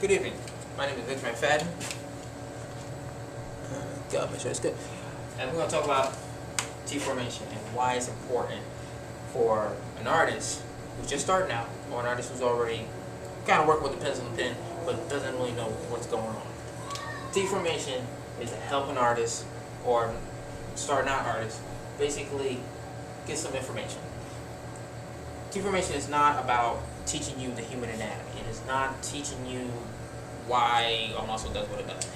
Good evening. My name is Victor McFadden. God, make sure it's good. And we're going to talk about T formation and why it's important for an artist who's just starting out, or an artist who's already kind of working with the pencil and pen, but doesn't really know what's going on. T formation is to help an artist or starting out artist basically get some information. T formation is not about teaching you the human anatomy. It is not teaching you why a muscle does what it does.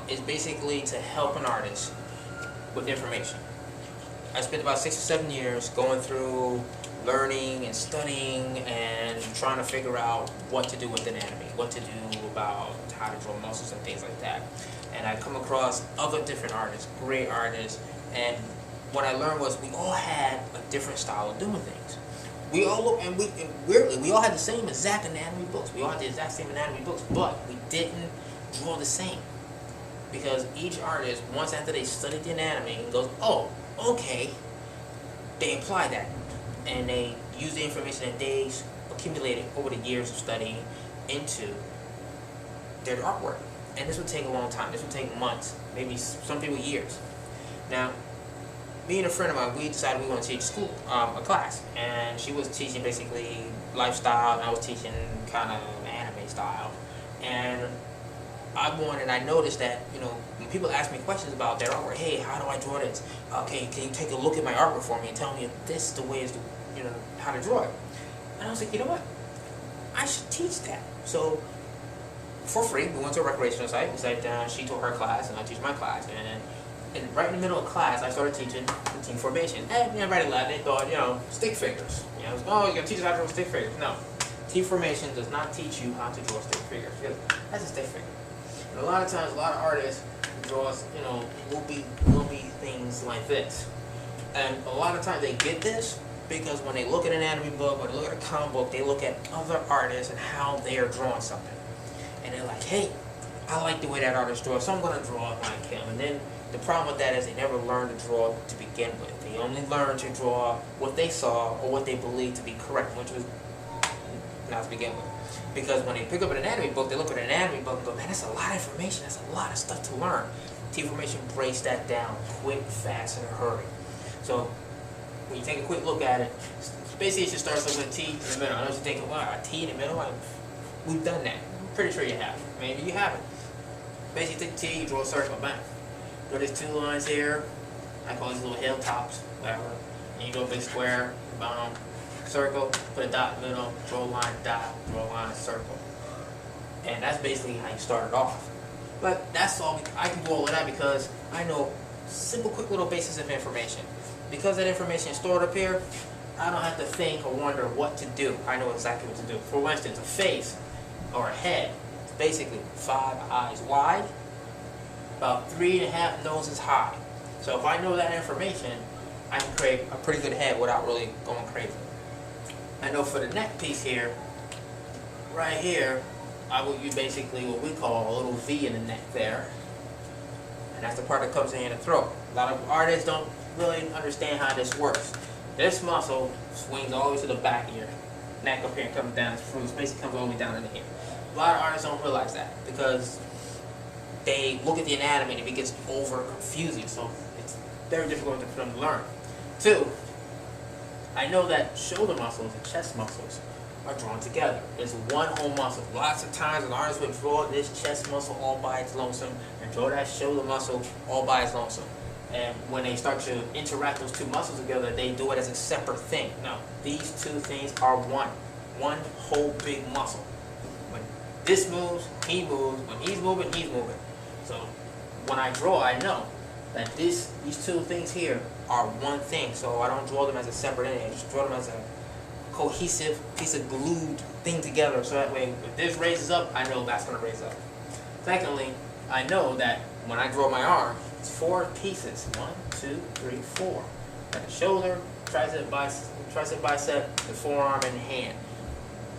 It's basically to help an artist with information. I spent about 6 or 7 years going through learning and studying and trying to figure out what to do with anatomy, what to do about how to draw muscles and things like that. And I come across other different artists, great artists, and what I learned was we all had a different style of doing things. We all look, and weirdly, we all had the same exact anatomy books. We all had the exact same anatomy books, but we didn't draw the same. Because each artist, once after they studied the anatomy, goes, oh, okay, they apply that. And they use the information that they accumulated over the years of studying into their artwork. And this would take a long time. This would take months, maybe some people years. Now, me and a friend of mine, we decided we were going to teach school, a class. And she was teaching basically lifestyle, and I was teaching kind of anime style. And I noticed that, when people ask me questions about their artwork, hey, how do I draw this? Okay, can you take a look at my artwork for me and tell me if this is the way is, how to draw it? And I was like, you know what? I should teach that. So, for free, we went to a recreational site. We sat down, she taught her class, and I teach my class. And right in the middle of class, I started teaching the T formation. And everybody laughed. They thought, stick figures. Oh, you're going to teach us how to draw stick figures. No. T formation does not teach you how to draw stick figures. Because that's a stick figure. And a lot of times, a lot of artists draw, will be things like this. And a lot of times they get this because when they look at an anatomy book or they look at a comic book, they look at other artists and how they are drawing something. And they're like, hey, I like the way that artist draws, so I'm going to draw like him. And then the problem with that is they never learned to draw to begin with. They only learned to draw what they saw or what they believed to be correct, which was not to begin with. Because when they pick up an anatomy book, they look at an anatomy book and go, man, that's a lot of information, that's a lot of stuff to learn. T formation breaks that down quick, fast, in a hurry. So when you take a quick look at it, basically it just starts with a T in the middle. I know you're thinking, wow, a T in the middle? We've done that. I'm pretty sure you have. Maybe you haven't. Basically take a T, you draw a circle, bang. Draw these two lines here. I call these little hilltops, whatever. And you go big square, boom, circle, put a dot in the middle, draw a line, dot, draw a line, circle. And that's basically how you started off. But that's all, I can do all of that because I know simple, quick little basis of information. Because that information is stored up here, I don't have to think or wonder what to do. I know exactly what to do. For instance, a face or a head is basically 5 eyes wide, about 3.5 noses high. So if I know that information, I can create a pretty good head without really going crazy. I know for the neck piece here, right here, I will use basically what we call a little V in the neck there. And that's the part that comes in the throat. A lot of artists don't really understand how this works. This muscle swings all the way to the back of your neck up here and comes down. This basically comes all the way down into here. A lot of artists don't realize that because they look at the anatomy and it gets over confusing. So it's very difficult for them to learn. 2, I know that shoulder muscles and chest muscles are drawn together. It's one whole muscle. Lots of times an artist would draw this chest muscle all by its lonesome and draw that shoulder muscle all by its lonesome. And when they start to interact those two muscles together, they do it as a separate thing. No, these two things are one whole big muscle. When this moves, he moves. When he's moving, he's moving. So when I draw, I know that these two things here are one thing. So I don't draw them as a separate entity. I just draw them as a cohesive piece of glued thing together. So that way, if this raises up, I know that's going to raise up. Secondly, I know that when I draw my arm, it's 4 pieces. 1, 2, 3, 4. Got the shoulder, tricep, bicep, the forearm, and the hand.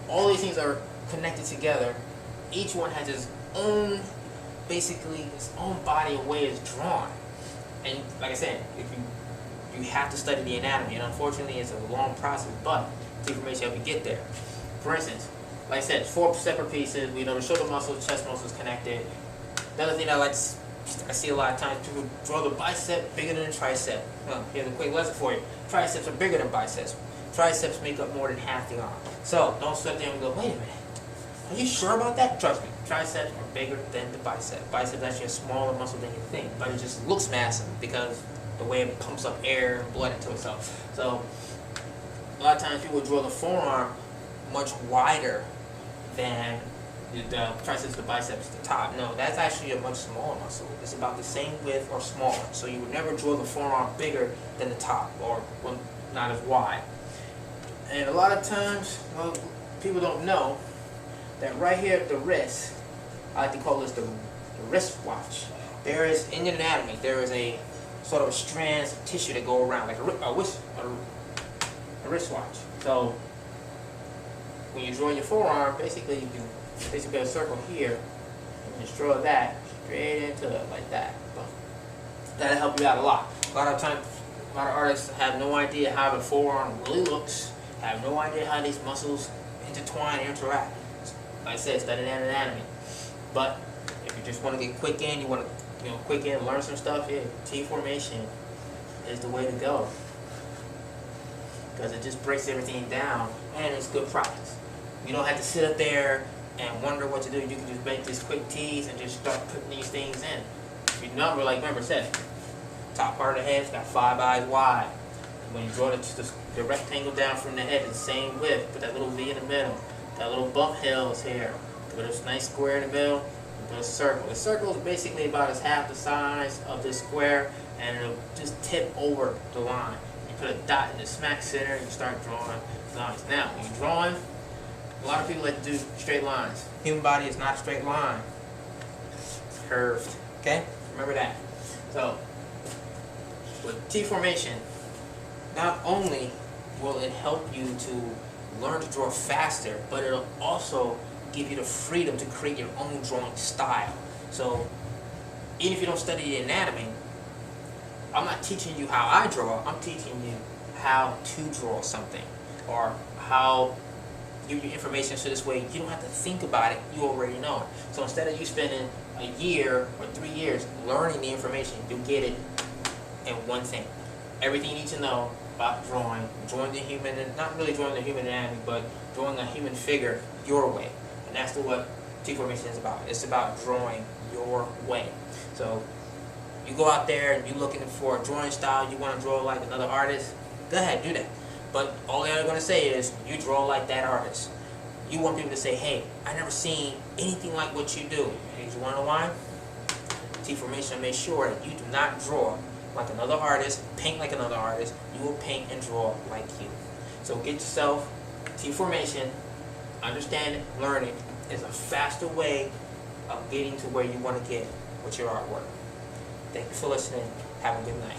All these things are connected together. Each one has its own, basically, its own body of way it's drawn. And like I said, if you have to study the anatomy, and unfortunately, it's a long process, but the information helps you get there. For instance, like I said, 4 separate pieces. We know the shoulder muscles, chest muscles connected. Another thing I see a lot of times, people draw the bicep bigger than the tricep. Here's a quick lesson for you. Triceps are bigger than biceps. Triceps make up more than half the arm. So don't sit there and go, wait a minute, are you sure about that? Trust me, triceps are bigger than the bicep. Bicep is actually a smaller muscle than you think, but it just looks massive because the way it pumps up air and blood into itself. So a lot of times people draw the forearm much wider than the triceps, the biceps, the top. No, that's actually a much smaller muscle. It's about the same width or smaller. So you would never draw the forearm bigger than the top, or well, not as wide. And a lot of times, well, people don't know that right here at the wrist, I like to call this the wrist watch. There is, in your anatomy, there is a sort of strands of tissue that go around, like a wrist watch. So when you draw your forearm, basically you can basically a circle here, and just draw that straight into it like that. Boom. That'll help you out a lot. A lot of times, a lot of artists have no idea how the forearm really looks, have no idea how these muscles intertwine and interact. Like I said, study that anatomy. But if you just want to get quick in, you want to quick in, learn some stuff, yeah, T formation is the way to go. Because it just breaks everything down, and it's good practice. You don't have to sit up there and wonder what to do. You can just make these quick T's and just start putting these things in. Remember, like remember said, top part of the head's got 5 eyes wide. When you draw the rectangle down from the head, it's the same width. Put that little V in the middle. That little bump hills here. Put a nice square in the middle. And put a circle. The circle is basically about as half the size of this square, and it'll just tip over the line. You put a dot in the smack center, and you start drawing lines. Now, when you're drawing, a lot of people like to do straight lines. Human body is not a straight line. It's curved. Okay? Remember that. So, with T formation, not only will it help you to learn to draw faster, but it'll also give you the freedom to create your own drawing style. So, even if you don't study the anatomy, I'm not teaching you how I draw, I'm teaching you how to draw something, or how give you information so this way you don't have to think about it, you already know it. So instead of you spending a year or 3 years learning the information, you get it in one thing. Everything you need to know about drawing the human, and not really drawing the human anatomy, but drawing a human figure your way. And that's what T formation is about. It's about drawing your way. So you go out there and you're looking for a drawing style, you want to draw like another artist, go ahead, do that. But all they're going to say is, you draw like that artist. You want people to say, hey, I never seen anything like what you do. And you want to know why? T formation will make sure that you do not draw like another artist, paint like another artist. You will paint and draw like you. So get yourself T formation, understand it, learn it. It's a faster way of getting to where you want to get with your artwork. Thank you for listening. Have a good night.